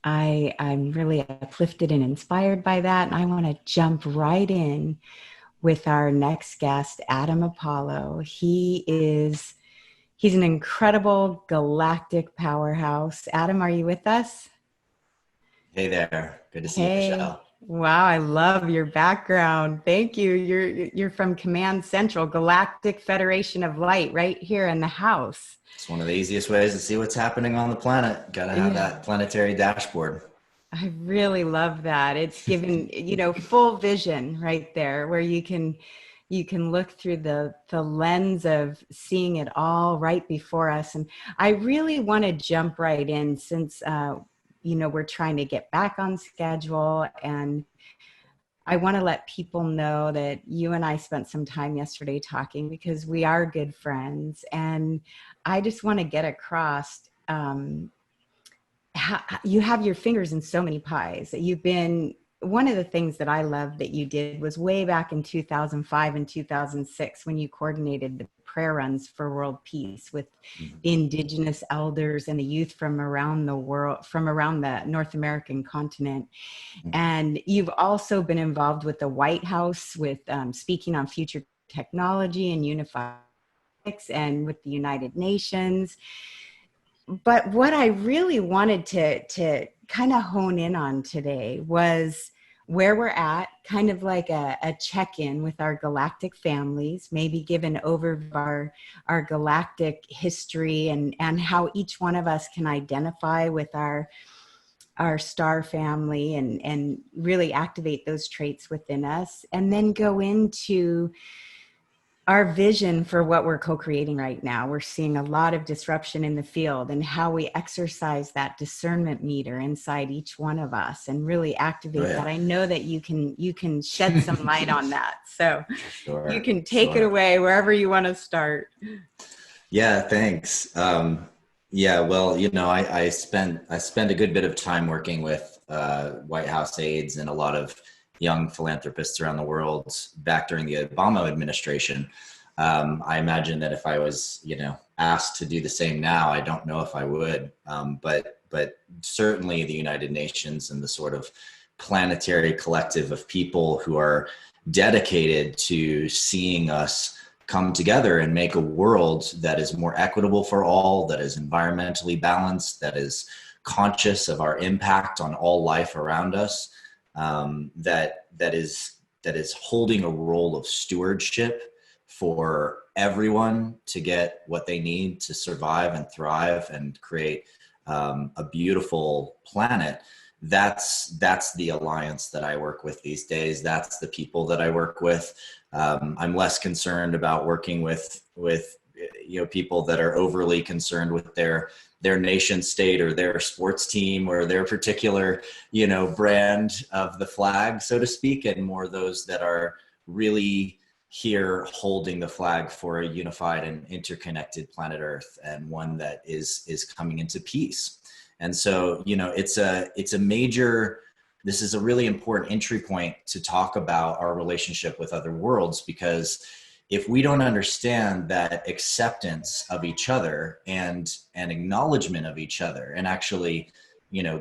I'm really uplifted and inspired by that. And I want to jump right in with our next guest, Adam Apollo. He's an incredible galactic powerhouse. Adam, are you with us? Hey there. Good to see you, Hey. Michelle. Wow, I love your background. Thank you. You're from Command Central, Galactic Federation of Light, right here in the house. It's one of the easiest ways to see what's happening on the planet. Got to have Yeah. that planetary dashboard. I really love that. It's given, full vision right there where you can look through the lens of seeing it all right before us. And I really want to jump right in since we're trying to get back on schedule, and I want to let people know that you and I spent some time yesterday talking because we are good friends, and I just want to get across you have your fingers in so many pies. You've been one of the things that I love that you did was way back in 2005 and 2006 when you coordinated the prayer runs for world peace with Mhm. the indigenous elders and the youth from around the world, from around the North American continent. And you've also been involved with the White House with speaking on future technology and unified and with the United Nations. But what I really wanted to kind of hone in on today was where we're at, kind of like a check-in with our galactic families, maybe give an overview of our galactic history and how each one of us can identify with our star family and really activate those traits within us, and then go into our vision for what we're co-creating right now. We're seeing a lot of disruption in the field, and how we exercise that discernment meter inside each one of us and really Oh activate that. yeah. I know that you can shed some light on that. So you Sure. can take it Sure. away wherever you want to start. Yeah, thanks. Yeah, well, I spent a good bit of time working with White House aides and a lot of young philanthropists around the world back during the Obama administration. I imagine that if I was, asked to do the same now, I don't know if I would. But certainly the United Nations and the sort of planetary collective of people who are dedicated to seeing us come together and make a world that is more equitable for all, that is environmentally balanced, that is conscious of our impact on all life around us, that is holding a role of stewardship for everyone to get what they need to survive and thrive and create a beautiful planet. That's the alliance that I work with these days. That's the people that I work with. I'm less concerned about working with people that are overly concerned with their nation state or their sports team or their particular brand of the flag, so to speak, and more those that are really here holding the flag for a unified and interconnected planet Earth, and one that is coming into peace. And so, it's a major, this is a really important entry point to talk about our relationship with other worlds, because if we don't understand that acceptance of each other and an acknowledgement of each other, and actually,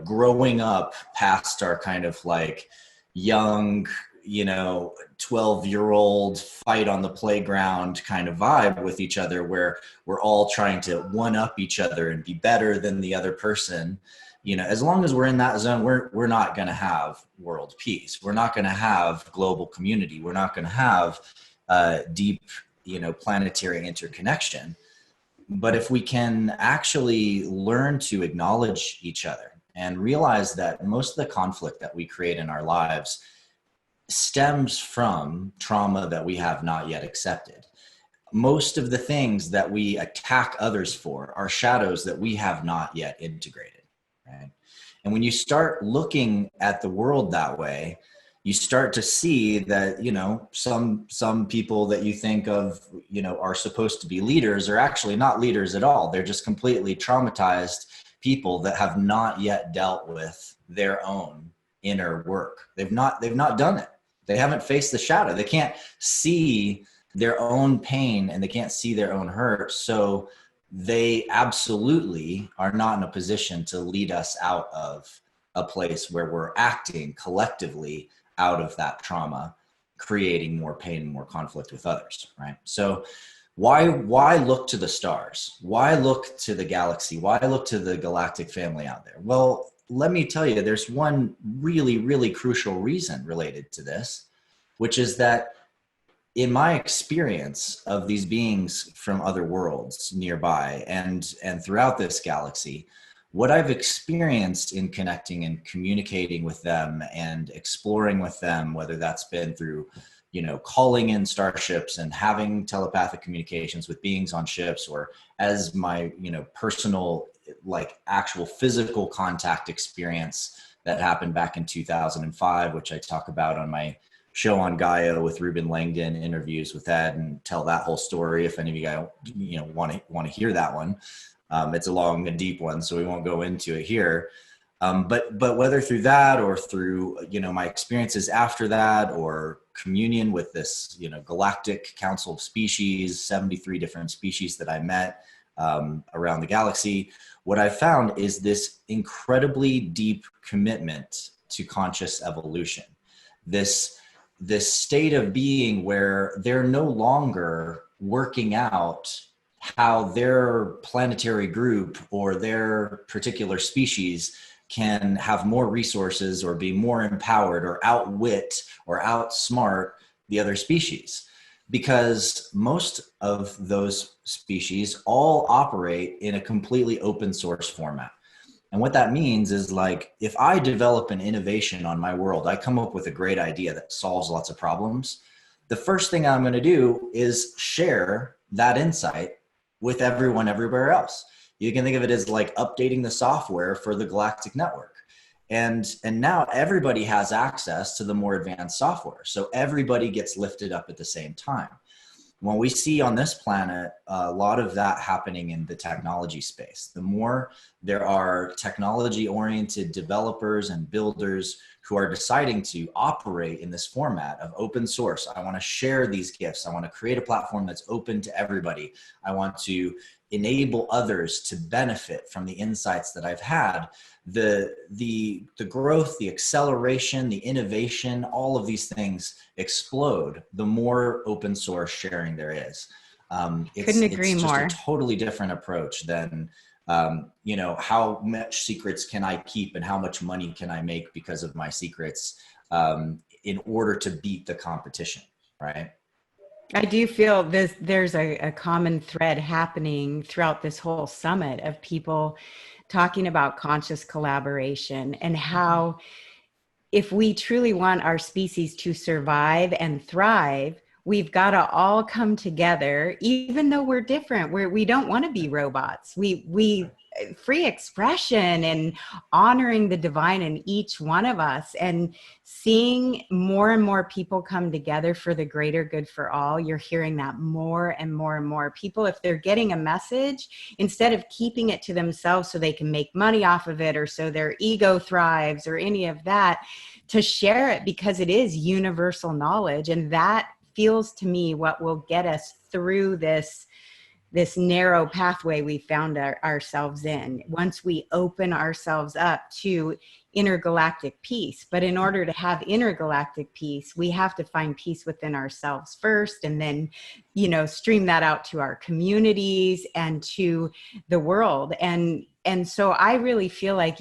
growing up past our kind of like young, 12-year-old fight on the playground kind of vibe with each other, where we're all trying to one up each other and be better than the other person. As long as we're in that zone, we're not going to have world peace. We're not going to have global community. We're not going to have deep, planetary interconnection. But if we can actually learn to acknowledge each other and realize that most of the conflict that we create in our lives stems from trauma that we have not yet accepted. Most of the things that we attack others for are shadows that we have not yet integrated, right? And when you start looking at the world that way, you start to see that, some people that you think of, are supposed to be leaders are actually not leaders at all. They're just completely traumatized people that have not yet dealt with their own inner work. They've not done it. They haven't faced the shadow. They can't see their own pain and they can't see their own hurt. So they absolutely are not in a position to lead us out of a place where we're acting collectively out of that trauma, creating more pain and more conflict with others, right? So why look to the stars? Why look to the galaxy? Why look to the galactic family out there? Well, let me tell you, there's one really, really crucial reason related to this, which is that in my experience of these beings from other worlds nearby and throughout this galaxy, what I've experienced in connecting and communicating with them and exploring with them, whether that's been through, calling in starships and having telepathic communications with beings on ships, or as my, personal, like actual physical contact experience that happened back in 2005, which I talk about on my show on Gaia with Ruben Langdon, interviews with Ed, and tell that whole story. If any of you guys, want to hear that one, it's a long and deep one, so we won't go into it here. But whether through that or through, my experiences after that, or communion with this, galactic council of species, 73 different species that I met around the galaxy, what I found is this incredibly deep commitment to conscious evolution. This state of being where they're no longer working out how their planetary group or their particular species can have more resources or be more empowered or outwit or outsmart the other species. Because most of those species all operate in a completely open source format. And what that means is, like, if I develop an innovation on my world, I come up with a great idea that solves lots of problems. The first thing I'm going to do is share that insight with everyone everywhere else. You can think of it as like updating the software for the galactic network. And now everybody has access to the more advanced software. So everybody gets lifted up at the same time. When we see on this planet a lot of that happening in the technology space, the more there are technology-oriented developers and builders who are deciding to operate in this format of open source. I want to share these gifts. I want to create a platform that's open to everybody. I want to enable others to benefit from the insights that I've had. The growth, the acceleration, the innovation, all of these things explode the more open source sharing there is. Couldn't agree it's just more. a totally different approach than how much secrets can I keep and how much money can I make because of my secrets in order to beat the competition, right? I do feel there's a common thread happening throughout this whole summit of people talking about conscious collaboration and how, if we truly want our species to survive and thrive, we've got to all come together, even though we're different. We don't want to be robots. We free expression and honoring the divine in each one of us, and seeing more and more people come together for the greater good for all. You're hearing that more and more and more. People, if they're getting a message, instead of keeping it to themselves so they can make money off of it or so their ego thrives or any of that, to share it because it is universal knowledge. And that feels to me what will get us through this narrow pathway we found ourselves in, once we open ourselves up to intergalactic peace. But in order to have intergalactic peace, we have to find peace within ourselves first, and then, stream that out to our communities and to the world. And so I really feel like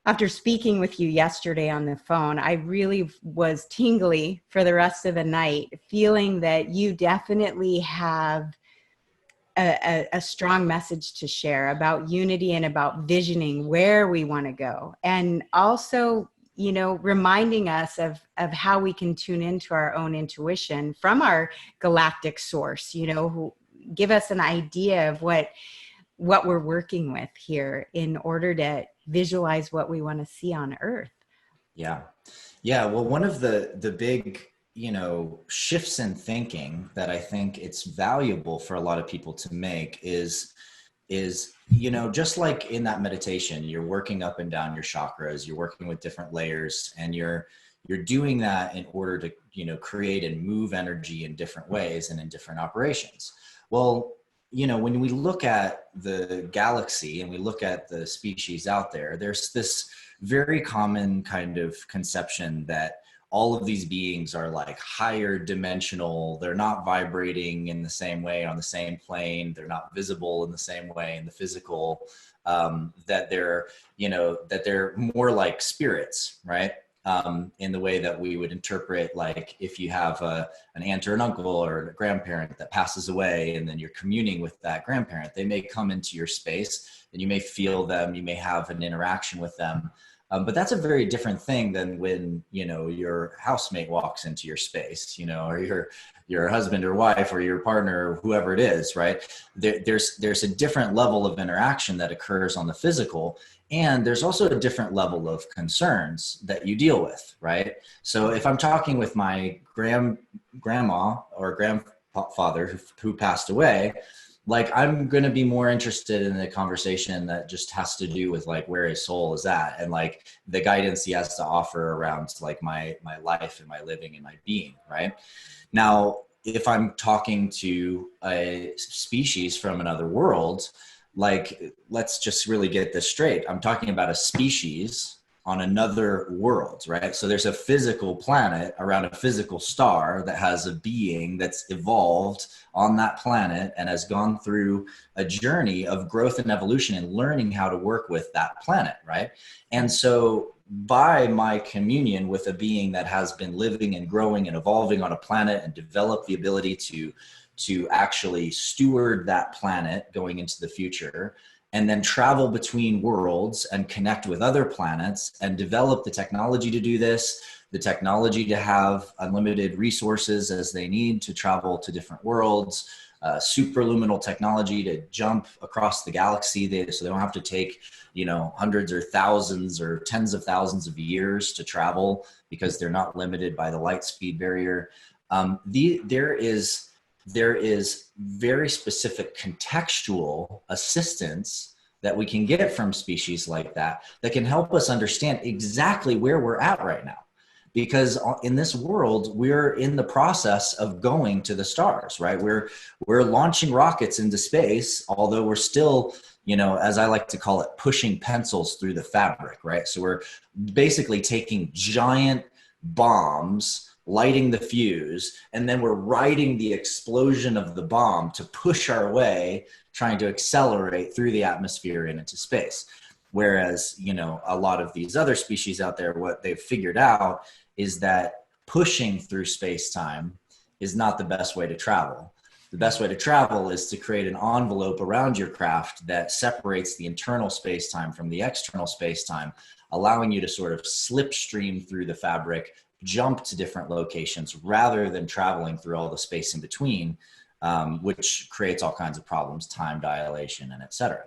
after speaking with you yesterday on the phone, I really was tingly for the rest of the night, feeling that you definitely have a strong message to share about unity and about visioning where we want to go. And also, reminding us of how we can tune into our own intuition from our galactic source, who give us an idea of what we're working with here in order to visualize what we want to see on Earth. Yeah. Well, one of the big, shifts in thinking that I think it's valuable for a lot of people to make is, just like in that meditation, you're working up and down your chakras, you're working with different layers, and you're doing that in order to, create and move energy in different ways and in different operations. Well, when we look at the galaxy and we look at the species out there, there's this very common kind of conception that all of these beings are like higher dimensional. They're not vibrating in the same way on the same plane. They're not visible in the same way in the physical, that they're more like spirits, right? In the way that we would interpret, like if you have an aunt or an uncle or a grandparent that passes away and then you're communing with that grandparent, they may come into your space and you may feel them, you may have an interaction with them. But that's a very different thing than when, your housemate walks into your space, or your husband or wife or your partner or whoever it is, right? There's a different level of interaction that occurs on the physical. And there's also a different level of concerns that you deal with, right? So if I'm talking with my grandma or grandfather who passed away, like I'm going to be more interested in the conversation that just has to do with like where his soul is at and like the guidance he has to offer around like my life and my living and my being, right? Now, if I'm talking to a species from another world, like, let's just really get this straight. I'm talking about a species on another world, right? So there's a physical planet around a physical star that has a being that's evolved on that planet and has gone through a journey of growth and evolution and learning how to work with that planet, right? And so by my communion with a being that has been living and growing and evolving on a planet and developed the ability to actually steward that planet going into the future, and then travel between worlds and connect with other planets and develop the technology to do this, the technology to have unlimited resources as they need to travel to different worlds, superluminal technology to jump across the galaxy so they don't have to take, hundreds or thousands or tens of thousands of years to travel because they're not limited by the light speed barrier. There is very specific contextual assistance that we can get from species like that can help us understand exactly where we're at right now. Because in this world, we're in the process of going to the stars, right? We're launching rockets into space, although we're still, as I like to call it, pushing pencils through the fabric, right? So we're basically taking giant bombs, lighting the fuse, and then we're riding the explosion of the bomb to push our way, trying to accelerate through the atmosphere and into space. Whereas, a lot of these other species out there, what they've figured out is that pushing through space-time is not the best way to travel. The best way to travel is to create an envelope around your craft that separates the internal space-time from the external space-time, allowing you to sort of slipstream through the fabric, jump to different locations rather than traveling through all the space in between, which creates all kinds of problems, time dilation, and et cetera.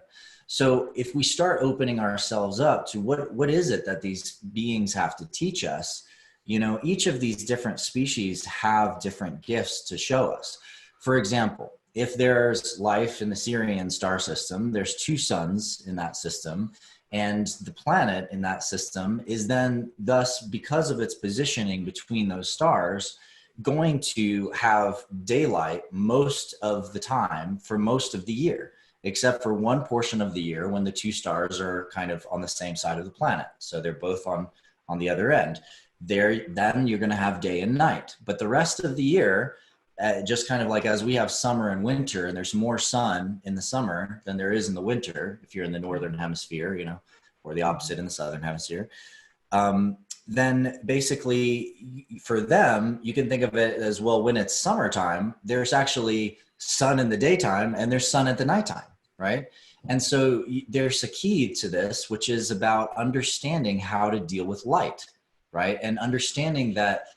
So if we start opening ourselves up to what is it that these beings have to teach us, each of these different species have different gifts to show us. For example, if there's life in the Sirian star system, there's 2 suns in that system. And the planet in that system is then thus, because of its positioning between those stars, going to have daylight most of the time for most of the year, except for one portion of the year when the 2 stars are kind of on the same side of the planet. So they're both on the other end. Then you're going to have day and night. But the rest of the year, just kind of like as we have summer and winter, and there's more sun in the summer than there is in the winter, if you're in the northern hemisphere, or the opposite in the southern hemisphere, then basically for them, you can think of it as, well, when it's summertime, there's actually sun in the daytime and there's sun at the nighttime, right? And so there's a key to this, which is about understanding how to deal with light, right? And understanding that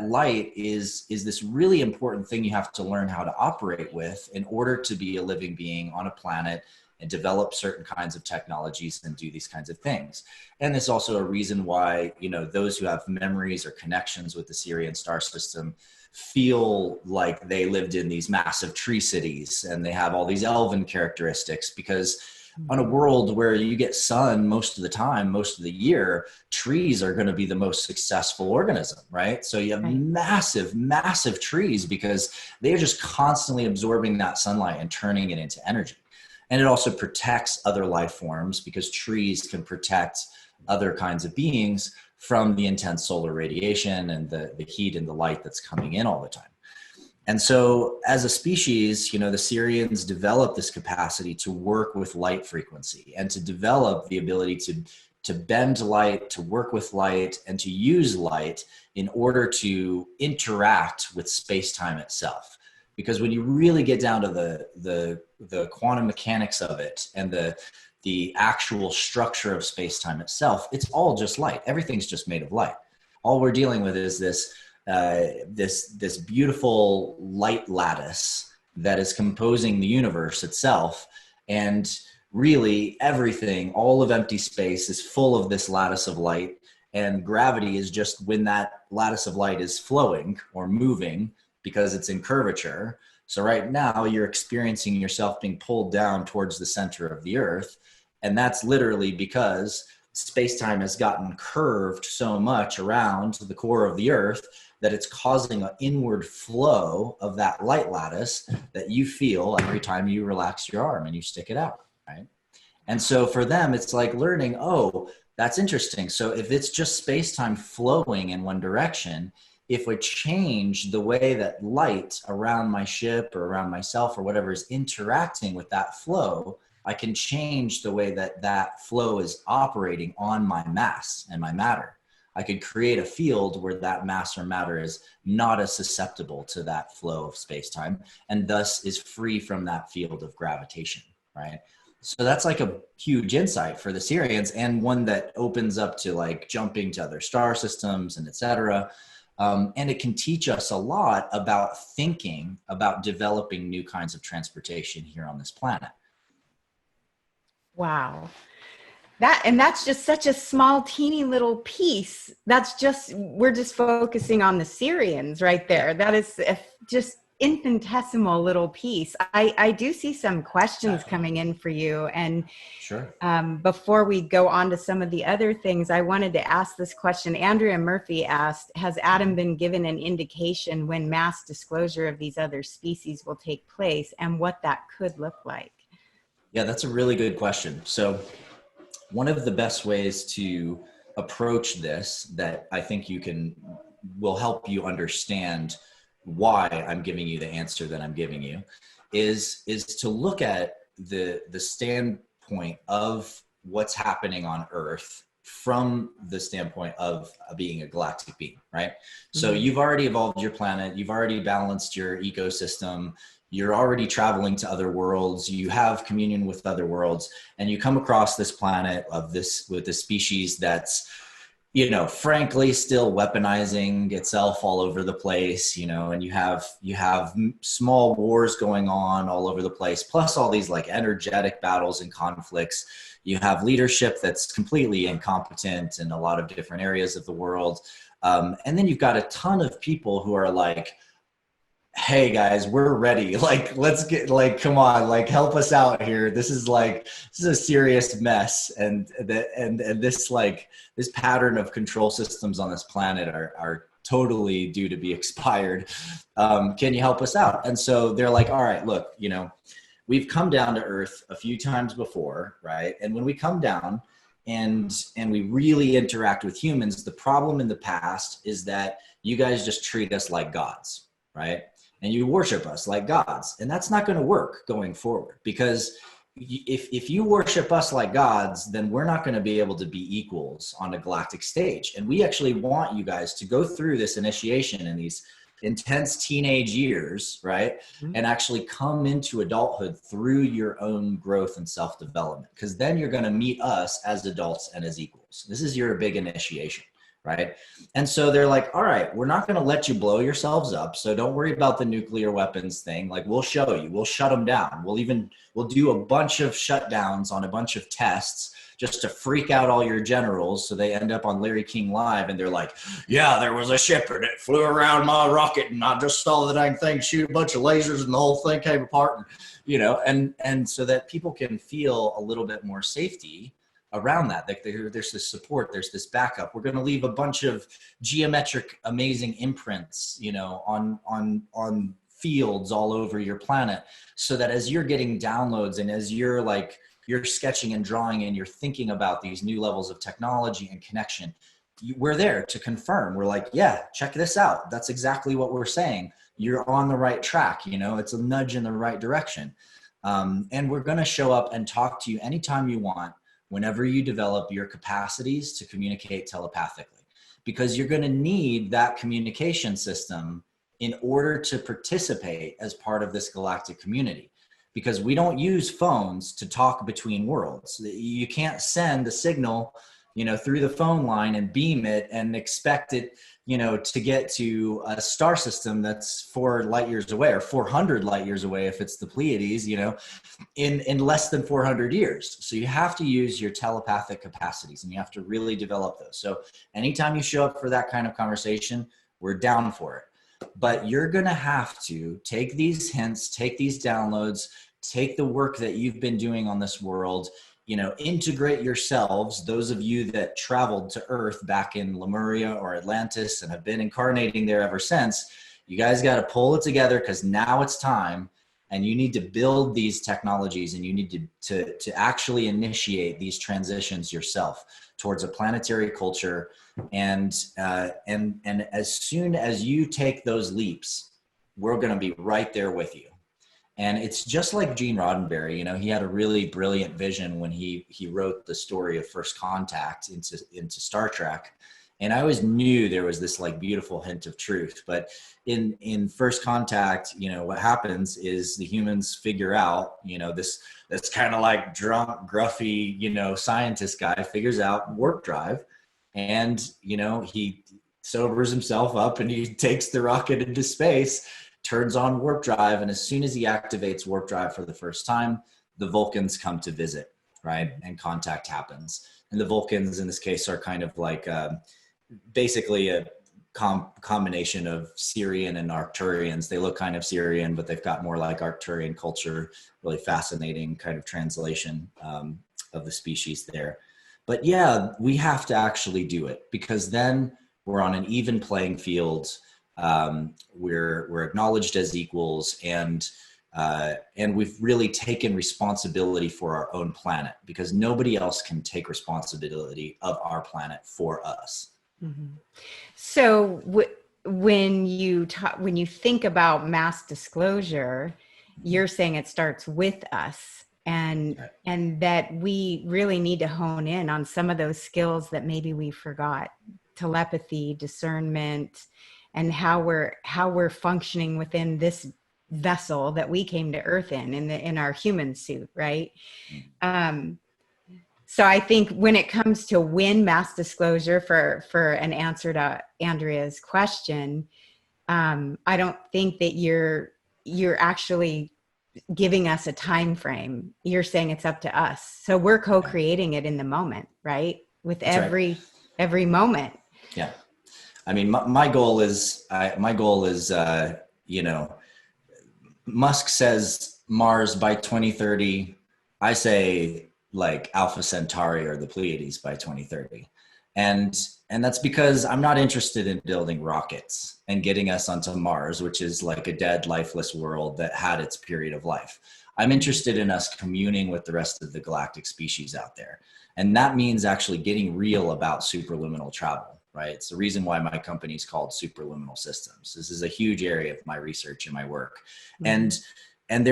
light is this really important thing you have to learn how to operate with in order to be a living being on a planet and develop certain kinds of technologies and do these kinds of things. And there's also a reason why, those who have memories or connections with the Sirian star system feel like they lived in these massive tree cities and they have all these elven characteristics, because on a world where you get sun most of the time, most of the year, trees are going to be the most successful organism, right? So you have massive trees because they are just constantly absorbing that sunlight and turning it into energy. And it also protects other life forms because trees can protect other kinds of beings from the intense solar radiation and the heat and the light that's coming in all the time. And so as a species, you know, the Syrians developed this capacity to work with light frequency and to develop the ability to bend light, to work with light, and to use light in order to interact with space-time itself. Because when you really get down to the quantum mechanics of it and the actual structure of space-time itself, it's all just light. Everything's just made of light. All we're dealing with is this beautiful light lattice that is composing the universe itself. And really everything, all of empty space is full of this lattice of light, and gravity is just when that lattice of light is flowing or moving because it's in curvature. So right now you're experiencing yourself being pulled down towards the center of the earth. And that's literally because space-time has gotten curved so much around the core of the earth that it's causing an inward flow of that light lattice that you feel every time you relax your arm and you stick it out, right? And so for them, it's like learning, oh, that's interesting. So if it's just space-time flowing in one direction, if we change the way that light around my ship or around myself or whatever is interacting with that flow, I can change the way that that flow is operating on my mass and my matter. I could create a field where that mass or matter is not as susceptible to that flow of space-time and thus is free from that field of gravitation, right? So that's like a huge insight for the Syrians, and one that opens up to like jumping to other star systems and et cetera. And it can teach us a lot about thinking about developing new kinds of transportation here on this planet. Wow. That's just such a small, teeny little piece. We're just focusing on the Syrians right there. That is just infinitesimal little piece. I do see some questions coming in for you. And sure. Before we go on to some of the other things, I wanted to ask this question. Andrea Murphy asked, has Adam been given an indication when mass disclosure of these other species will take place and what that could look like? Yeah, that's a really good question. So one of the best ways to approach this that I think will help you understand why I'm giving you the answer that I'm giving you is to look at the standpoint of what's happening on Earth from the standpoint of being a galactic being, right? Mm-hmm. So you've already evolved your planet, you've already balanced your ecosystem, you're already traveling to other worlds, you have communion with other worlds, and you come across this planet with a species that's, you know, frankly, still weaponizing itself all over the place, you know, and you have small wars going on all over the place, plus all these like energetic battles and conflicts. You have leadership that's completely incompetent in a lot of different areas of the world. And then you've got a ton of people who are like, hey guys, we're ready. Like, let's get, like, come on, like, help us out here. This is a serious mess. And this, like, this pattern of control systems on this planet are totally due to be expired. Can you help us out? And so they're like, all right, look, you know, we've come down to Earth a few times before, right? And when we come down and we really interact with humans, the problem in the past is that you guys just treat us like gods, right? And you worship us like gods. And that's not going to work going forward, because if you worship us like gods, then we're not going to be able to be equals on a galactic stage. And we actually want you guys to go through this initiation in these intense teenage years, right? Mm-hmm. And actually come into adulthood through your own growth and self-development, because then you're going to meet us as adults and as equals. This is your big initiation. Right. And so they're like, all right, we're not going to let you blow yourselves up. So don't worry about the nuclear weapons thing. Like, we'll show you, we'll shut them down. We'll do a bunch of shutdowns on a bunch of tests just to freak out all your generals. So they end up on Larry King Live and they're like, yeah, there was a ship and it flew around my rocket and I just saw the dang thing shoot a bunch of lasers and the whole thing came apart. And, you know, and so that people can feel a little bit more safety around that. Like there's this support, there's this backup. We're going to leave a bunch of geometric, amazing imprints, you know, on fields all over your planet, so that as you're getting downloads and as you're sketching and drawing and you're thinking about these new levels of technology and connection, we're there to confirm. We're like, yeah, check this out. That's exactly what we're saying. You're on the right track. You know, it's a nudge in the right direction. And we're going to show up and talk to you anytime you want, whenever you develop your capacities to communicate telepathically, because you're going to need that communication system in order to participate as part of this galactic community. Because we don't use phones to talk between worlds. You can't send a signal, you know, through the phone line and beam it and expect it, you know, to get to a star system that's 4 light years away, or 400 light years away if it's the Pleiades, you know, in less than 400 years. So you have to use your telepathic capacities, and you have to really develop those. So anytime you show up for that kind of conversation, we're down for it. But you're going to have to take these hints, take these downloads, take the work that you've been doing on this world, you know, integrate yourselves. Those of you that traveled to Earth back in Lemuria or Atlantis and have been incarnating there ever since, you guys got to pull it together, because now it's time, and you need to build these technologies, and you need to actually initiate these transitions yourself towards a planetary culture. And as soon as you take those leaps, we're going to be right there with you. And it's just like Gene Roddenberry, you know, he had a really brilliant vision when he wrote the story of First Contact into Star Trek. And I always knew there was this like beautiful hint of truth. But in First Contact, you know, what happens is the humans figure out, you know, this kind of like drunk, gruffy, you know, scientist guy figures out warp drive. And, you know, he sobers himself up and he takes the rocket into space, turns on warp drive. And as soon as he activates warp drive for the first time, the Vulcans come to visit, right? And contact happens. And the Vulcans in this case are kind of like basically a combination of Syrian and Arcturians. They look kind of Syrian, but they've got more like Arcturian culture. Really fascinating kind of translation of the species there. But yeah, we have to actually do it, because then we're on an even playing field. We're acknowledged as equals, and we've really taken responsibility for our own planet, because nobody else can take responsibility of our planet for us. Mm-hmm. So when you think about mass disclosure, you're saying it starts with us. And that we really need to hone in on some of those skills that maybe we forgot: telepathy, discernment, and how we're functioning within this vessel that we came to Earth in our human suit, right? So I think when it comes to mass disclosure, for an answer to Andrea's question, I don't think that you're actually giving us a time frame. You're saying it's up to us. So we're co-creating it in the moment, right? With every moment. Yeah. I mean, my goal is, you know, Musk says Mars by 2030. I say like Alpha Centauri or the Pleiades by 2030. And that's because I'm not interested in building rockets and getting us onto Mars, which is like a dead, lifeless world that had its period of life. I'm interested in us communing with the rest of the galactic species out there. And that means actually getting real about superluminal travel, right? It's the reason why my company is called Superluminal Systems. This is a huge area of my research and my work. Mm-hmm. And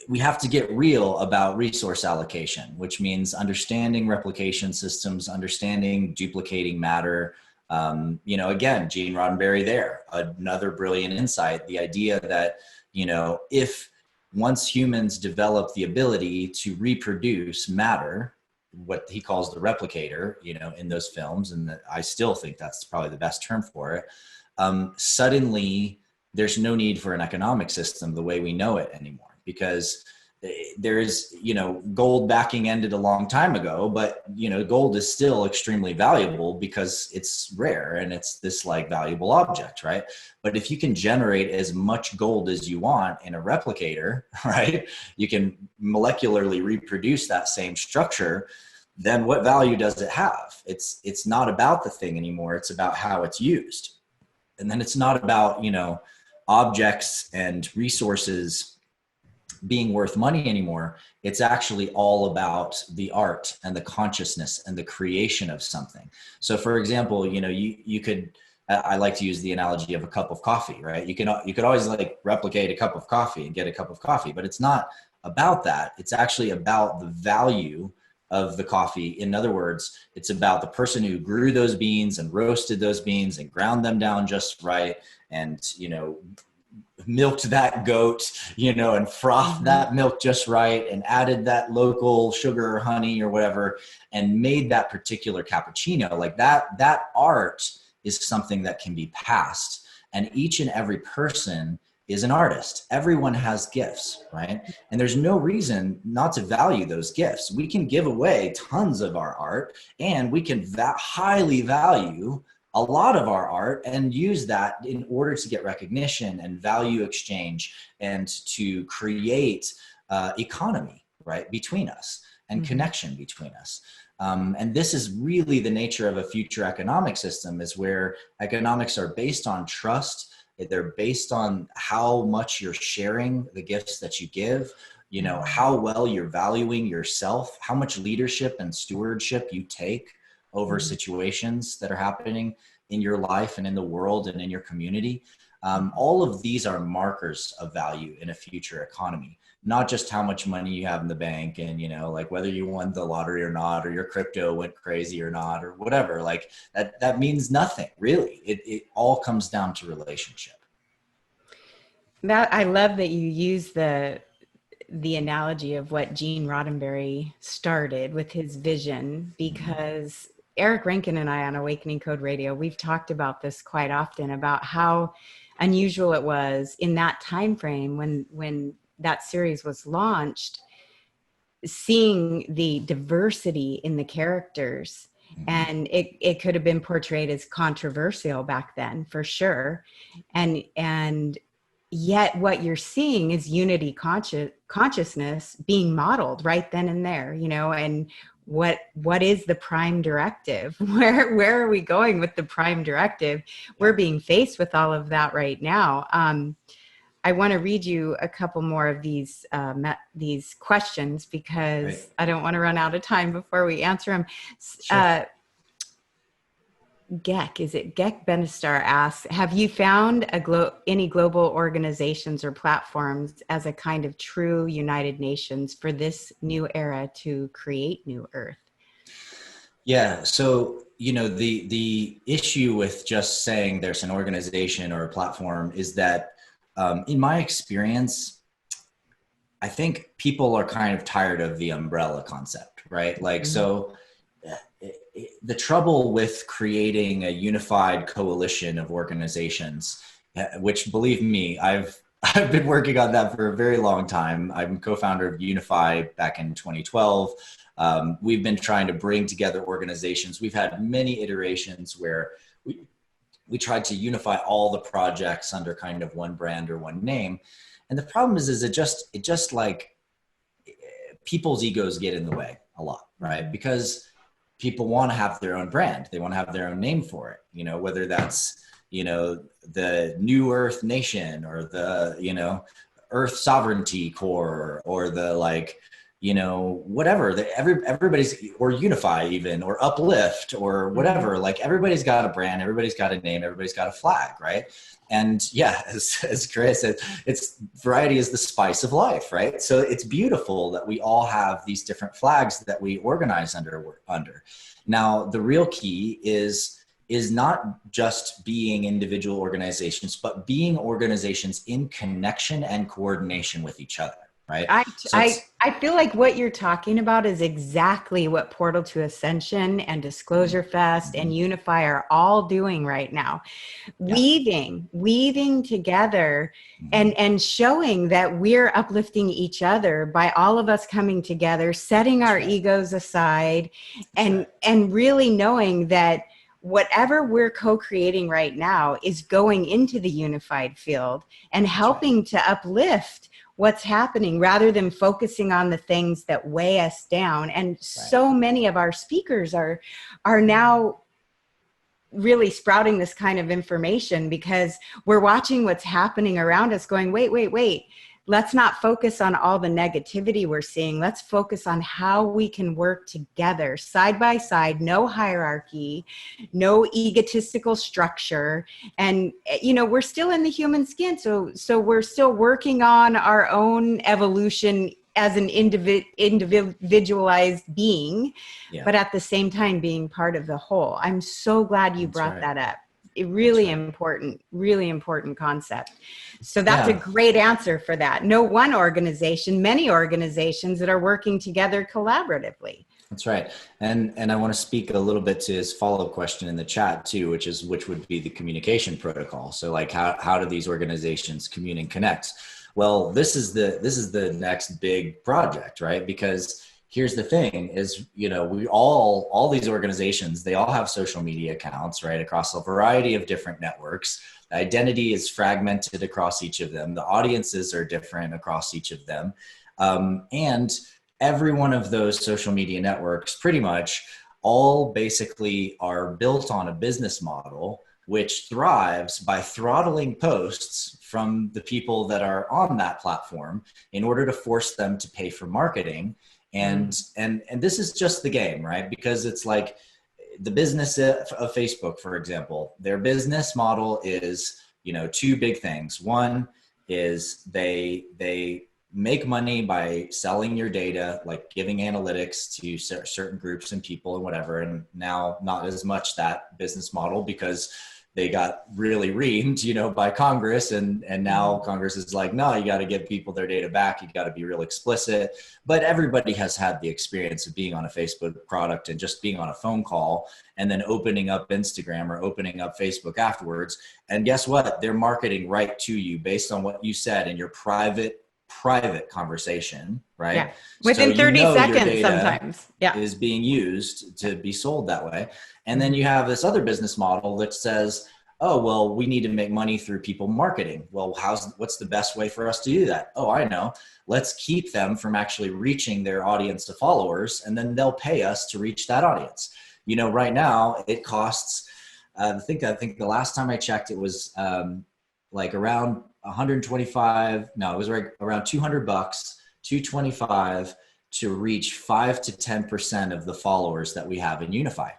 we have to get real about resource allocation, which means understanding replication systems, understanding duplicating matter. You know, again, Gene Roddenberry there, another brilliant insight, the idea that, you know, if once humans develop the ability to reproduce matter, what he calls the replicator, you know, in those films, and I still think that's probably the best term for it, suddenly there's no need for an economic system the way we know it anymore. Because there's, you know, gold backing ended a long time ago, but, you know, gold is still extremely valuable because it's rare and it's this like valuable object, right? But if you can generate as much gold as you want in a replicator, right, you can molecularly reproduce that same structure, then what value does it have? It's not about the thing anymore. It's about how it's used. And then it's not about, objects and resources being worth money anymore. It's actually all about the art and the consciousness and the creation of something. So for example, you could, I like to use the analogy of a cup of coffee, right? You could always like replicate a cup of coffee and get a cup of coffee, but it's not about that. It's actually about the value of the coffee. In other words, it's about the person who grew those beans and roasted those beans and ground them down just right, and milked that goat, and frothed that milk just right, and added that local sugar or honey or whatever, and made that particular cappuccino. Like that art is something that can be passed, and each and every person is an artist. Everyone has gifts, right? And there's no reason not to value those gifts. We can give away tons of our art, and we can highly value a lot of our art and use that in order to get recognition and value exchange and to create economy, right, between us and connection between us. And this is really the nature of a future economic system, is where economics are based on trust. They're based on how much you're sharing the gifts that you give, how well you're valuing yourself, how much leadership and stewardship you take over situations that are happening in your life and in the world and in your community. All of these are markers of value in a future economy, not just how much money you have in the bank and, like whether you won the lottery or not, or your crypto went crazy or not, or whatever. Like that means nothing, really. It all comes down to relationship. I love that you use the analogy of what Gene Roddenberry started with his vision, because Eric Rankin and I on Awakening Code Radio, we've talked about this quite often, about how unusual it was in that time frame when that series was launched, seeing the diversity in the characters. And it could have been portrayed as controversial back then, for sure. And yet what you're seeing is unity consciousness being modeled right then and there, and what is the prime directive? Where are we going with the prime directive? We're being faced with all of that right now. I want to read you a couple more of these questions, because I don't want to run out of time before we answer them. Sure. Gek Benistar asks, have you found any global organizations or platforms as a kind of true United Nations for this new era to create New Earth? Yeah. So, the issue with just saying there's an organization or a platform is that, in my experience, I think people are kind of tired of the umbrella concept, right? Like, so the trouble with creating a unified coalition of organizations, which, believe me, I've been working on that for a very long time. I'm co-founder of Unify back in 2012. We've been trying to bring together organizations. We've had many iterations where we tried to unify all the projects under kind of one brand or one name. And the problem is it just like people's egos get in the way a lot, right? Because people want to have their own brand. They want to have their own name for it, whether that's, the New Earth Nation or the, Earth Sovereignty Corps or the whatever, everybody's, or Unify even, or Uplift or whatever, like everybody's got a brand, everybody's got a name, everybody's got a flag, right? And yeah, as Chris said, variety is the spice of life, right? So it's beautiful that we all have these different flags that we organize under. Now, the real key is not just being individual organizations, but being organizations in connection and coordination with each other, right? I feel like what you're talking about is exactly what Portal to Ascension and Disclosure Fest and Unify are all doing right now. Weaving together and showing that we're uplifting each other by all of us coming together, setting our egos aside, and really knowing that whatever we're co-creating right now is going into the unified field and helping to uplift what's happening rather than focusing on the things that weigh us down. And so many of our speakers are now really sprouting this kind of information because we're watching what's happening around us going, wait. Let's not focus on all the negativity we're seeing. Let's focus on how we can work together side by side, no hierarchy, no egotistical structure. And, you know, we're still in the human skin. So we're still working on our own evolution as an individualized being, but at the same time being part of the whole. I'm so glad you brought that up. Really important concept. So that's a great answer for that. No one organization, many organizations that are working together collaboratively. That's right. And I want to speak a little bit to his follow-up question in the chat too, which would be the communication protocol. So like how do these organizations communicate and connect? Well, this is the next big project, right? Because here's the thing is, you know, all these organizations, they all have social media accounts, right? Across a variety of different networks. The identity is fragmented across each of them. The audiences are different across each of them. And every one of those social media networks pretty much all basically are built on a business model which thrives by throttling posts from the people that are on that platform in order to force them to pay for marketing. And this is just the game, right? Because it's like the business of Facebook, for example, their business model is, you know, two big things. One is they make money by selling your data, like giving analytics to certain groups and people and whatever. And now not as much that business model because they got really reamed, you know, by Congress. And now Congress is like, no, you got to give people their data back. You got to be real explicit. But everybody has had the experience of being on a Facebook product and just being on a phone call and then opening up Instagram or opening up Facebook afterwards. And guess what? They're marketing right to you based on what you said in your private conversation, right? Yeah. Within 30 seconds sometimes. Yeah. Is being used to be sold that way. And then you have this other business model that says, oh, well, we need to make money through people marketing. Well, what's the best way for us to do that? Oh, I know. Let's keep them from actually reaching their audience of followers, and then they'll pay us to reach that audience. You know, right now it costs, I think the last time I checked, it was like around 125. No, it was around $200, $225 to reach 5 to 10% of the followers that we have in Unify.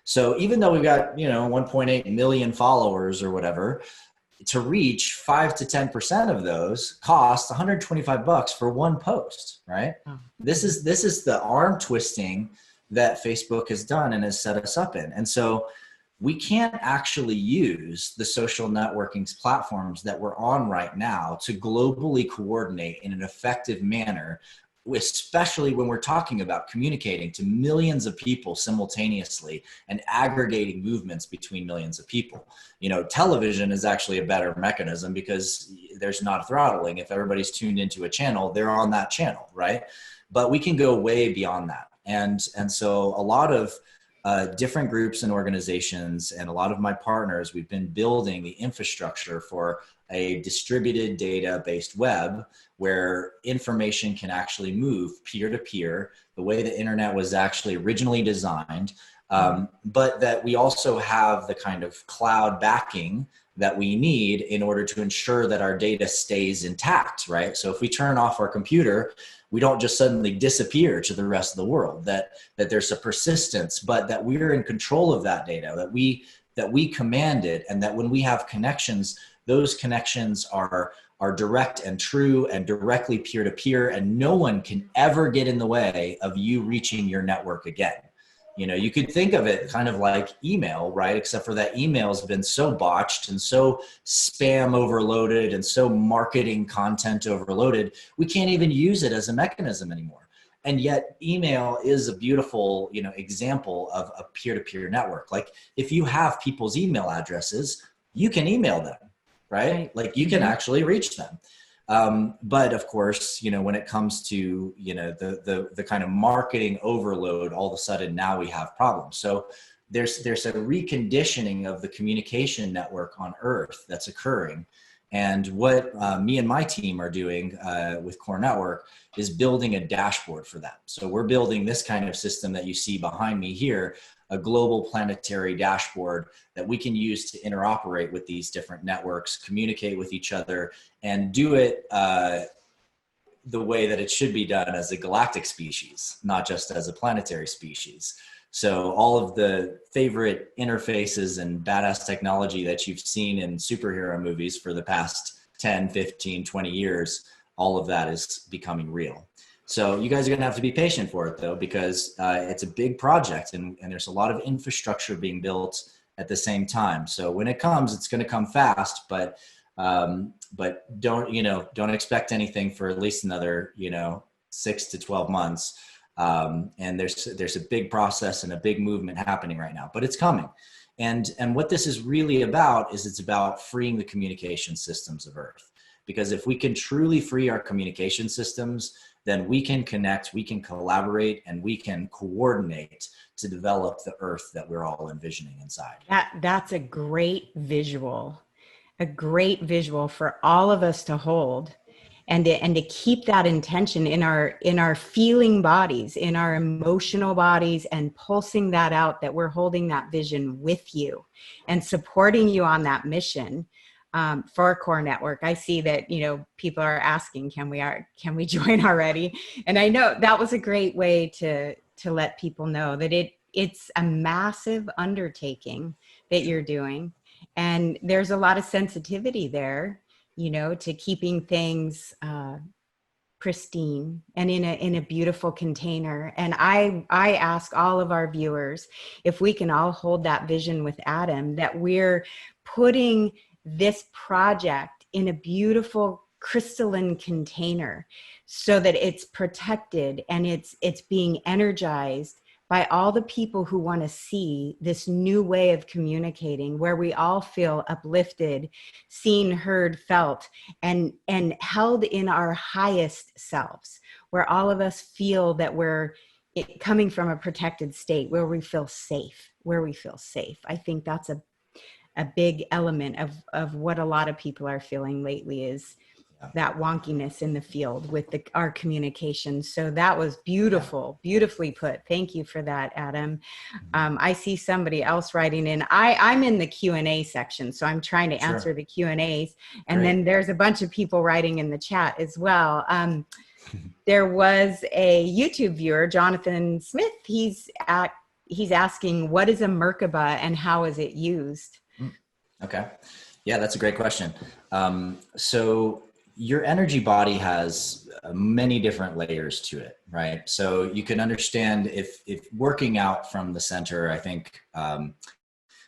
So even though we've got, you know, 1.8 million followers or whatever, to reach 5 to 10% of those costs $125 for one post, right? Oh. This is the arm twisting that Facebook has done and has set us up in. And so we can't actually use the social networking platforms that we're on right now to globally coordinate in an effective manner, especially when we're talking about communicating to millions of people simultaneously and aggregating movements between millions of people. You know, television is actually a better mechanism because there's not throttling. If everybody's tuned into a channel, they're on that channel, right? But we can go way beyond that. And so a lot of different groups and organizations and a lot of my partners, we've been building the infrastructure for a distributed data-based web where information can actually move peer-to-peer, the way the internet was actually originally designed, but that we also have the kind of cloud backing that we need in order to ensure that our data stays intact, right? So if we turn off our computer, we don't just suddenly disappear to the rest of the world, that there's a persistence, but that we're in control of that data, that we command it, and that when we have connections, those connections are direct and true and directly peer-to-peer, and no one can ever get in the way of you reaching your network again. You know, you could think of it kind of like email, right? Except for that email has been so botched and so spam overloaded and so marketing content overloaded, we can't even use it as a mechanism anymore. And yet email is a beautiful, you know, example of a peer-to-peer network. Like if you have people's email addresses, you can email them, right? Like you can actually reach them. But of course, you know, when it comes to, you know, the kind of marketing overload, all of a sudden now we have problems. So there's a reconditioning of the communication network on Earth that's occurring. And what me and my team are doing with Core Network is building a dashboard for that. So we're building this kind of system that you see behind me here, a global planetary dashboard that we can use to interoperate with these different networks, communicate with each other, and do it the way that it should be done as a galactic species, not just as a planetary species. So all of the favorite interfaces and badass technology that you've seen in superhero movies for the past 10, 15, 20 years, all of that is becoming real. So you guys are going to have to be patient for it, though, because it's a big project and there's a lot of infrastructure being built at the same time. So when it comes, it's going to come fast, but don't expect anything for at least another, 6 to 12 months. And there's a big process and a big movement happening right now, but it's coming. And what this is really about is it's about freeing the communication systems of Earth. Because if we can truly free our communication systems, then we can connect, we can collaborate, and we can coordinate to develop the Earth that we're all envisioning inside. That's a great visual for all of us to hold. And to keep that intention in our feeling bodies, in our emotional bodies, and pulsing that out, that we're holding that vision with you and supporting you on that mission for Core Network. I see that, people are asking, can we join already? And I know that was a great way to let people know that it's a massive undertaking that you're doing. And there's a lot of sensitivity there, to keeping things pristine and in a beautiful container. And I ask all of our viewers if we can all hold that vision with Adam, that we're putting this project in a beautiful crystalline container so that it's protected and it's being energized by all the people who want to see this new way of communicating, where we all feel uplifted, seen, heard, felt, and held in our highest selves, where all of us feel that we're coming from a protected state, where we feel safe, I think that's a big element of what a lot of people are feeling lately, is that wonkiness in the field with our communication. So that was beautifully put. Thank you for that, Adam. I see somebody else writing in. I'm in the Q&A section, so I'm trying to answer the Q&As. And then there's a bunch of people writing in the chat as well. There was a YouTube viewer, Jonathan Smith. He's asking, what is a Merkaba and how is it used? Okay. Yeah, that's a great question. So your energy body has many different layers to it, right? So you can understand if working out from the center, I think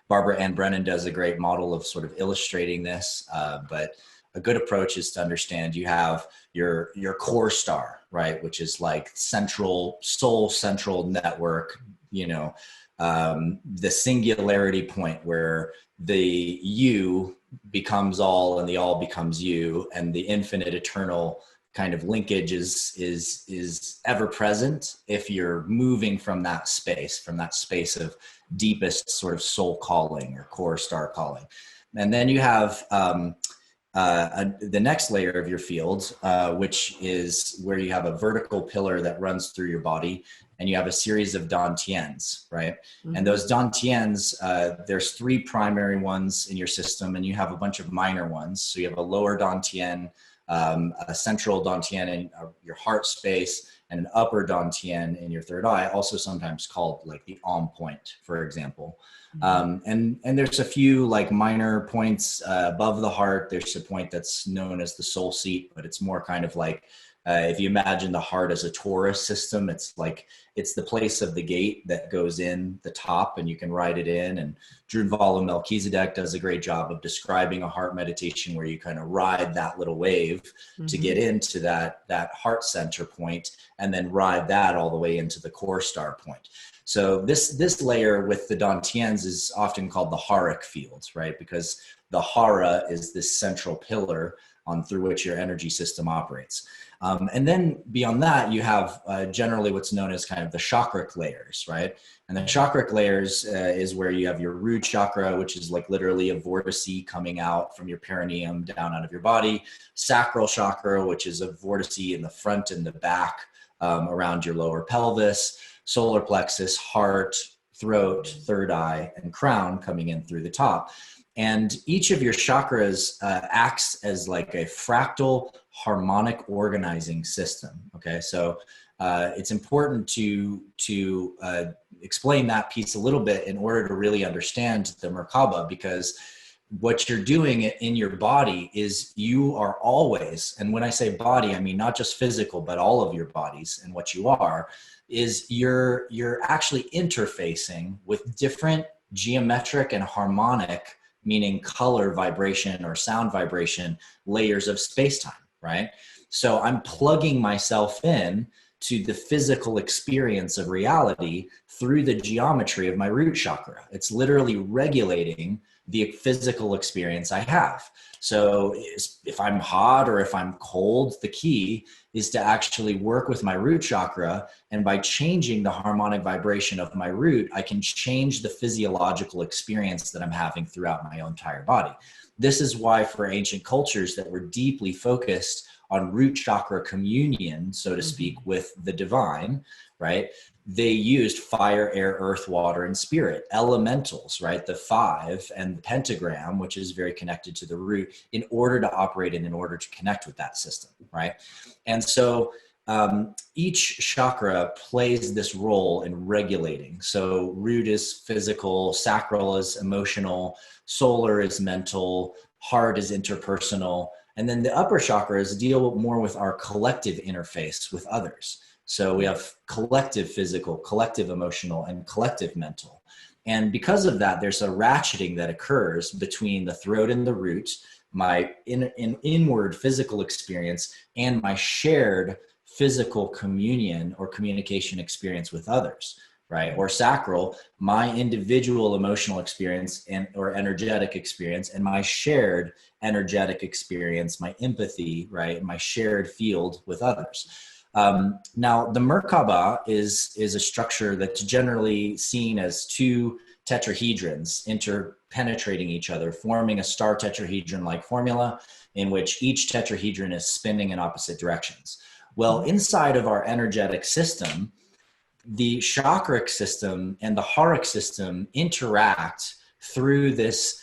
Barbara Ann Brennan does a great model of sort of illustrating this, but a good approach is to understand you have your core star, right? Which is like central network, the singularity point where the you becomes all and the all becomes you, and the infinite eternal kind of linkage is ever present if you're moving from that space of deepest sort of soul calling or core star calling. And then you have the next layer of your field, which is where you have a vertical pillar that runs through your body, and you have a series of dantians, right? Mm-hmm. And those dantians, there's 3 primary ones in your system, and you have a bunch of minor ones. So you have a lower dantian, a central dantian in your heart space, and an upper dantian in your third eye, also sometimes called like the Om point, for example. Mm-hmm. And there's a few like minor points above the heart. There's a point that's known as the soul seat, but it's more kind of like, if you imagine the heart as a torus system, it's the place of the gate that goes in the top, and you can write it in. And Drunvala Melchizedek does a great job of describing a heart meditation where you kind of ride that little wave mm-hmm. to get into that heart center point, and then ride that all the way into the core star point. So this layer with the dantians is often called the haric field, right? Because the hara is this central pillar through which your energy system operates. And then beyond that, you have generally what's known as kind of the chakric layers, right? And the chakric layers is where you have your root chakra, which is like literally a vortice coming out from your perineum down out of your body. Sacral chakra, which is a vortice in the front and the back around your lower pelvis. Solar plexus, heart, throat, third eye, and crown coming in through the top. And each of your chakras acts as like a fractal harmonic organizing system. Okay, so it's important to explain that piece a little bit in order to really understand the Merkaba, because what you're doing in your body is you are always, and when I say body, I mean not just physical, but all of your bodies and what you are, is you're actually interfacing with different geometric and harmonic, meaning color vibration or sound vibration, layers of space-time, right? So I'm plugging myself in to the physical experience of reality through the geometry of my root chakra. It's literally regulating the physical experience I have. So if I'm hot or if I'm cold, the key is to actually work with my root chakra. And by changing the harmonic vibration of my root, I can change the physiological experience that I'm having throughout my entire body. This is why for ancient cultures that were deeply focused on root chakra communion, so to speak, with the divine, right? They used fire, air, earth, water, and spirit, elementals, right? The 5 and the pentagram, which is very connected to the root, in order to operate and in order to connect with that system, right? And so each chakra plays this role in regulating. So root is physical, sacral is emotional, solar is mental, heart is interpersonal, and then the upper chakras deal more with our collective interface with others. So we have collective physical, collective emotional, and collective mental. And because of that, there's a ratcheting that occurs between the throat and the root, my inward physical experience, and my shared physical communion or communication experience with others, right? Or sacral, my individual emotional experience and or energetic experience, and my shared energetic experience, my empathy, right? My shared field with others. Now, the Merkaba is a structure that's generally seen as 2 tetrahedrons interpenetrating each other, forming a star tetrahedron-like formula in which each tetrahedron is spinning in opposite directions. Well, inside of our energetic system, the chakric system and the haric system interact through this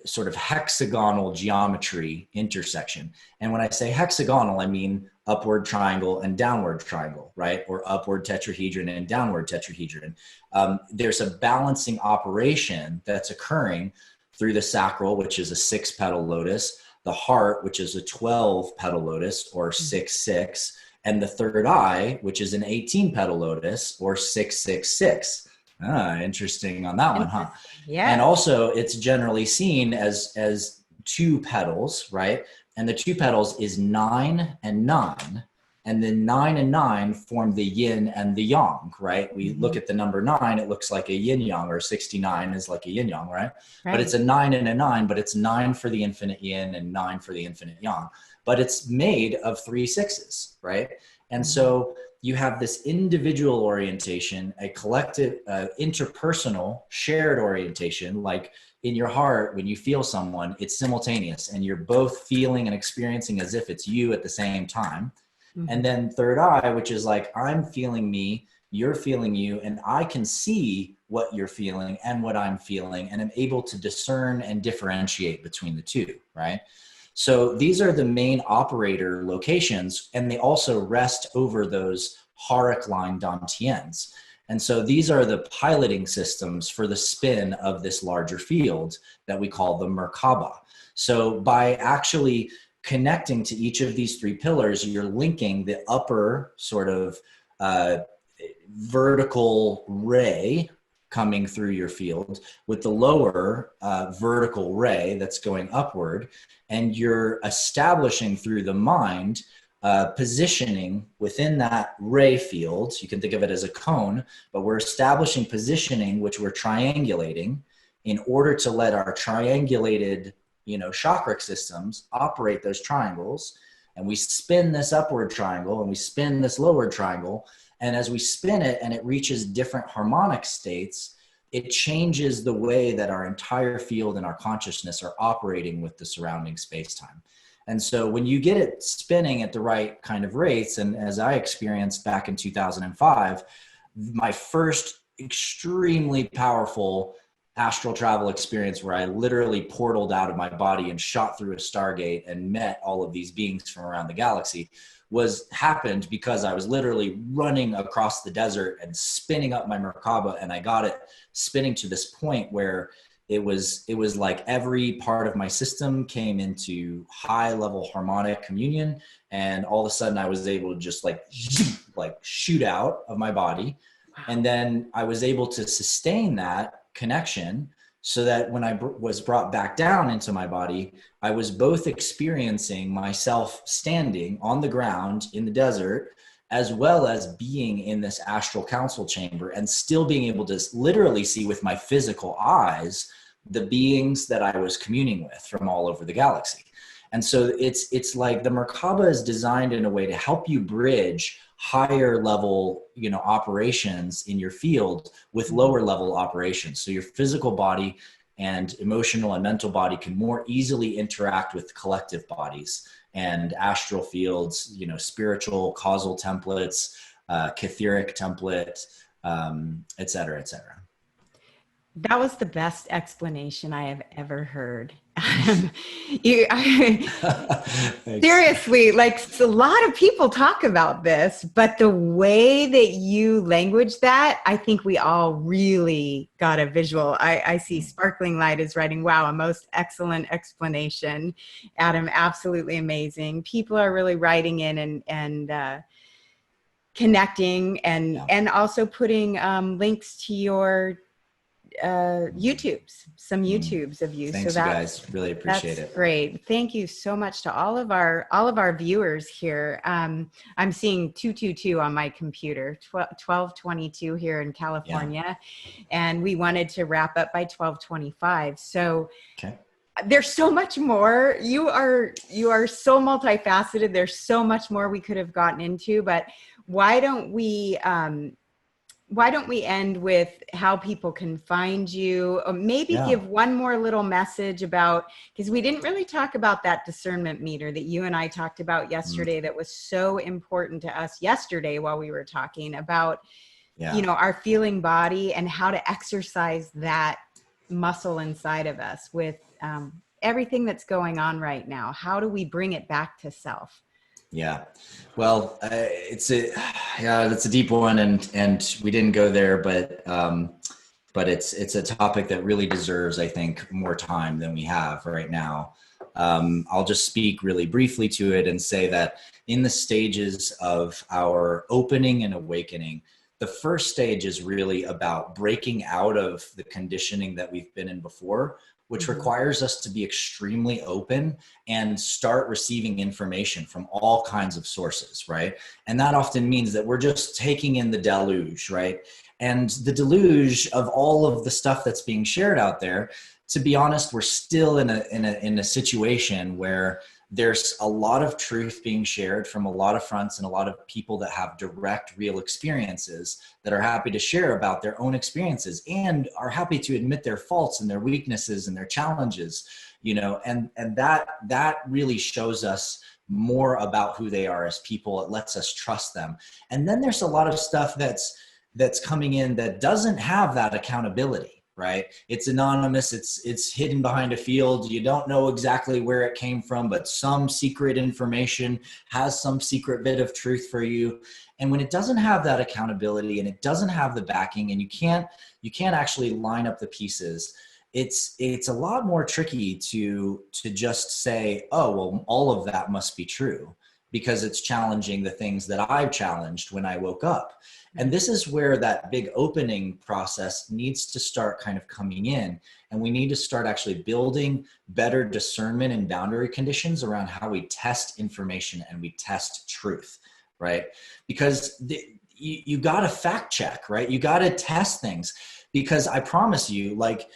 sort of hexagonal geometry intersection. And when I say hexagonal, I mean upward triangle and downward triangle, right? Or upward tetrahedron and downward tetrahedron. There's a balancing operation that's occurring through the sacral, which is a 6-petal lotus, the heart, which is a 12-petal lotus or 6-6, and the third eye, which is an 18-petal lotus or 6-6-6. Interesting on that one, huh? Yeah. And also it's generally seen as 2 petals, right? And the 2 petals is 9 and 9. And then 9 and 9 form the yin and the yang, right? We look at the number 9, it looks like a yin yang, or 69 is like a yin yang, right? But it's a 9 and a 9, but it's 9 for the infinite yin and 9 for the infinite yang. But it's made of 3 6s, right? And so you have this individual orientation, a collective, interpersonal, shared orientation, like in your heart, when you feel someone, it's simultaneous and you're both feeling and experiencing as if it's you at the same time. And then third eye, which is like, I'm feeling me, you're feeling you, and I can see what you're feeling and what I'm feeling, and I'm able to discern and differentiate between the two, right? So these are the main operator locations, and they also rest over those haric line dantians. And so these are the piloting systems for the spin of this larger field that we call the Merkaba. So by actually connecting to each of these 3 pillars, you're linking the upper sort of vertical ray coming through your field with the lower vertical ray that's going upward. And you're establishing through the mind positioning within that ray field. You can think of it as a cone, but we're establishing positioning, which we're triangulating in order to let our triangulated chakric systems operate those triangles and we spin this upward triangle and we spin this lower triangle. And as we spin it and it reaches different harmonic states, it changes the way that our entire field and our consciousness are operating with the surrounding space-time. And so when you get it spinning at the right kind of rates, and as I experienced back in 2005, my first extremely powerful astral travel experience where I literally portaled out of my body and shot through a stargate and met all of these beings from around the galaxy happened because I was literally running across the desert and spinning up my Merkaba, and I got it spinning to this point where it was like every part of my system came into high level harmonic communion, and all of a sudden I was able to just like shoot out of my body. And then I was able to sustain that connection so that when I was brought back down into my body, I was both experiencing myself standing on the ground in the desert, as well as being in this astral council chamber and still being able to literally see with my physical eyes the beings that I was communing with from all over the galaxy. And so it's like the Merkaba is designed in a way to help you bridge higher level, operations in your field with lower level operations. So your physical body and emotional and mental body can more easily interact with collective bodies and astral fields, spiritual causal templates, catheric template, et cetera, et cetera. That was the best explanation I have ever heard. Seriously, like a lot of people talk about this, but the way that you language that, I think we all really got a visual. I see Sparkling Light is writing, wow, a most excellent explanation. Adam, absolutely amazing. People are really writing in and connecting and also putting links to your some YouTubes of you. Thanks, so you guys. Really appreciate it. Great. Thank you so much to all of our viewers here. I'm seeing 222 on my computer, 1222 here in California, and we wanted to wrap up by 1225. So there's so much more. You are so multifaceted. There's so much more we could have gotten into, but why don't we end with how people can find you? Or maybe give one more little message about, because we didn't really talk about that discernment meter that you and I talked about yesterday that was so important to us yesterday while we were talking about, our feeling body and how to exercise that muscle inside of us with everything that's going on right now. How do we bring it back to self? Yeah, well, that's a deep one, and we didn't go there, but it's a topic that really deserves, I think, more time than we have right now. I'll just speak really briefly to it and say that in the stages of our opening and awakening, the first stage is really about breaking out of the conditioning that we've been in before, which requires us to be extremely open and start receiving information from all kinds of sources, right? And that often means that we're just taking in the deluge, right? And the deluge of all of the stuff that's being shared out there, to be honest, we're still in a situation where there's a lot of truth being shared from a lot of fronts and a lot of people that have direct, real experiences that are happy to share about their own experiences and are happy to admit their faults and their weaknesses and their challenges, and that really shows us more about who they are as people. It lets us trust them. And then there's a lot of stuff that's coming in that doesn't have that accountability. Right? It's anonymous. It's hidden behind a field. You don't know exactly where it came from, but some secret information has some secret bit of truth for you. And when it doesn't have that accountability and it doesn't have the backing, and you can't actually line up the pieces, it's a lot more tricky to just say, oh, well, all of that must be true, because it's challenging the things that I've challenged when I woke up. And this is where that big opening process needs to start kind of coming in. And we need to start actually building better discernment and boundary conditions around how we test information and we test truth, right? Because you got to fact check, right? You got to test things, because I promise you, like,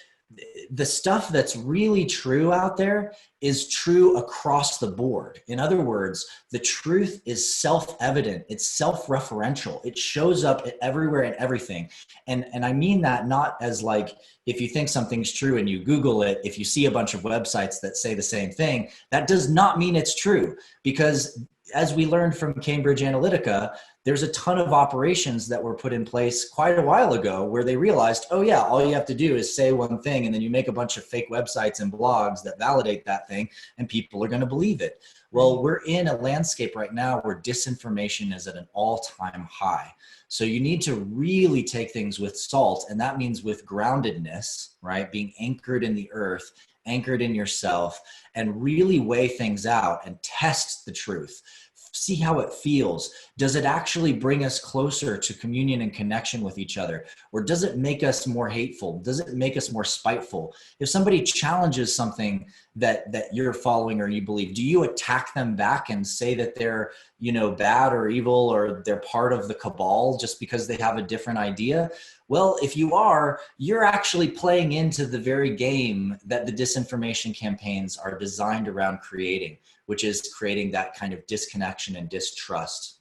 the stuff that's really true out there is true across the board. In other words, the truth is self-evident. It's self-referential. It shows up everywhere and everything. And I mean that not as like, if you think something's true and you Google it, if you see a bunch of websites that say the same thing, that does not mean it's true. Because as we learned from Cambridge Analytica, there's a ton of operations that were put in place quite a while ago where they realized, oh yeah, all you have to do is say one thing and then you make a bunch of fake websites and blogs that validate that thing and people are going to believe it. Well, we're in a landscape right now where disinformation is at an all-time high. So you need to really take things with salt, and that means with groundedness, right? Being anchored in the earth, anchored in yourself, and really weigh things out and test the truth. See how it feels. Does it actually bring us closer to communion and connection with each other? Or does it make us more hateful? Does it make us more spiteful? If somebody challenges something that you're following or you believe, do you attack them back and say that they're, bad or evil or they're part of the cabal just because they have a different idea? Well, if you are, you're actually playing into the very game that the disinformation campaigns are designed around creating, which is creating that kind of disconnection and distrust,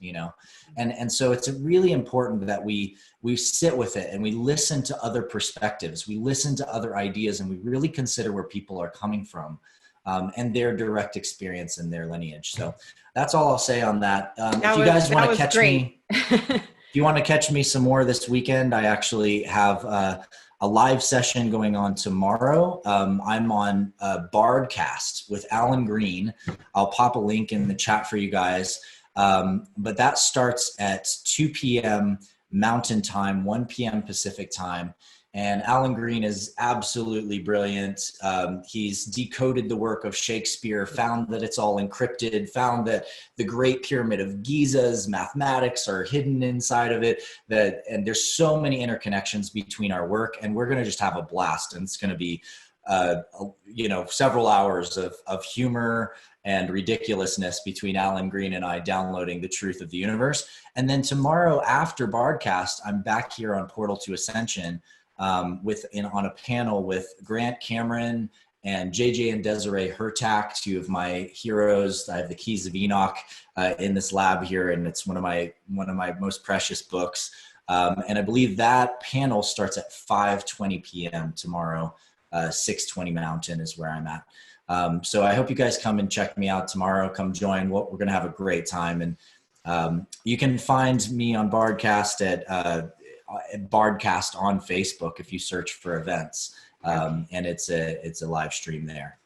And so it's really important that we sit with it and we listen to other perspectives. We listen to other ideas and we really consider where people are coming from and their direct experience and their lineage. So that's all I'll say on that. If you guys want to catch me, if you want to catch me some more this weekend, I actually have a live session going on tomorrow. I'm on Bardcast with Alan Green. I'll pop a link in the chat for you guys. But that starts at 2 p.m. Mountain Time, 1 p.m. Pacific Time. And Alan Green is absolutely brilliant. He's decoded the work of Shakespeare, found that it's all encrypted, found that the Great Pyramid of Giza's mathematics are hidden inside of it. And there's so many interconnections between our work, and we're going to just have a blast. And it's going to be, several hours of humor and ridiculousness between Alan Green and I downloading the truth of the universe. And then tomorrow after Bardcast, I'm back here on Portal to Ascension on a panel with Grant Cameron and JJ and Desiree Hertak, two of my heroes. I have the Keys of Enoch in this lab here, and it's one of my most precious books. And I believe that panel starts at 5:20 p.m. tomorrow. 6:20 Mountain is where I'm at. So I hope you guys come and check me out tomorrow. Come join. We're going to have a great time. And you can find me on Bardcast at Bardcast on Facebook if you search for events. And it's a live stream there.